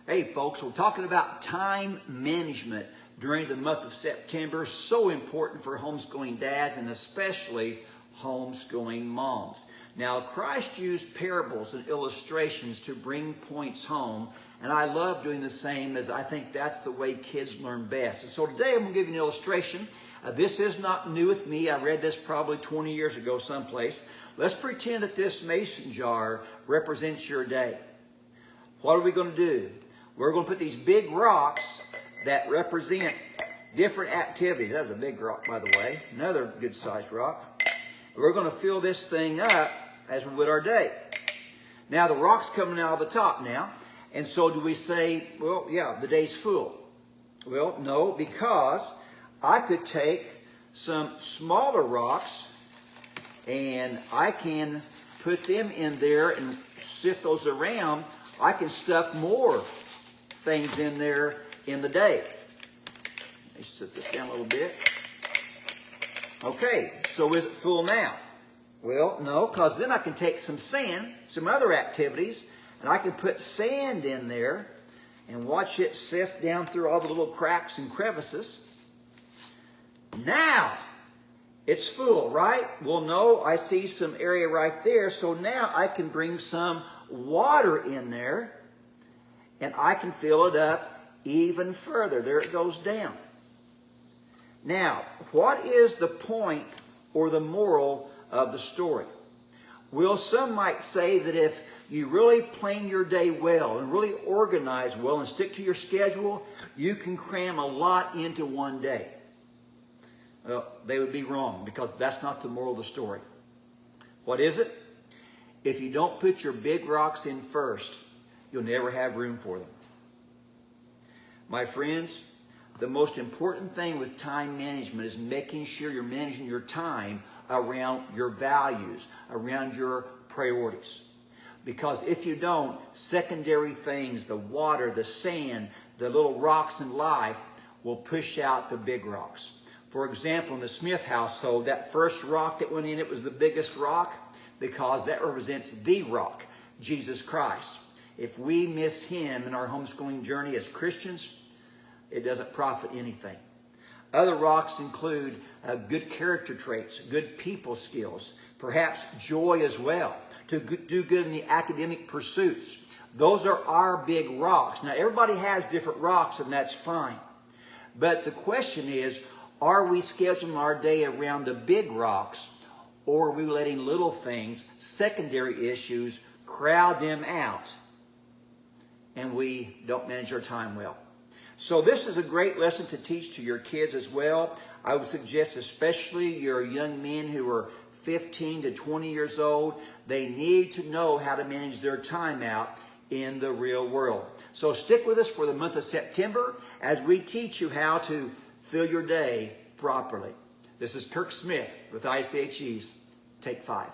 Hey folks, we're talking about time management during the month of September. So important for homeschooling dads and especially homeschooling moms. Now, Christ used parables and illustrations to bring points home, and I love doing the same, as I think that's the way kids learn best. And so today I'm going to give you an illustration. This is not new with me. I read this probably 20 years ago someplace. Let's pretend that this mason jar represents your day. What are we going to do? We're going to put these big rocks that represent different activities. That's a big rock, by the way. Another good-sized rock. We're going to fill this thing up as we would our day. Now, the rock's coming out of the top now. And so do we say, well, yeah, the day's full? Well, no, because I could take some smaller rocks and I can put them in there and sift those around. I can stuff more things in there in the day. Let me set this down a little bit. Okay, so is it full now? Well, no, because then I can take some sand, some other activities, and I can put sand in there and watch it sift down through all the little cracks and crevices. Now, it's full, right? Well, no, I see some area right there, so now I can bring some water in there and I can fill it up even further. There it goes down. Now, what is the point or the moral of the story? Well, some might say that if you really plan your day well and really organize well and stick to your schedule, you can cram a lot into one day. Well, they would be wrong, because that's not the moral of the story. What is it? If you don't put your big rocks in first, you'll never have room for them. My friends, the most important thing with time management is making sure you're managing your time around your values, around your priorities. Because if you don't, secondary things, the water, the sand, the little rocks in life will push out the big rocks. For example, in the Smith household, that first rock that went in, it was the biggest rock because that represents the rock, Jesus Christ. If we miss him in our homeschooling journey as Christians, it doesn't profit anything. Other rocks include good character traits, good people skills, perhaps joy as well, to do good in the academic pursuits. Those are our big rocks. Now, everybody has different rocks, and that's fine. But the question is, are we scheduling our day around the big rocks, or are we letting little things, secondary issues, crowd them out, and we don't manage our time well? So this is a great lesson to teach to your kids as well. I would suggest, especially your young men who are 15 to 20 years old, they need to know how to manage their time out in the real world. So stick with us for the month of September as we teach you how to fill your day properly. This is Kirk Smith with ICHE's Take 5.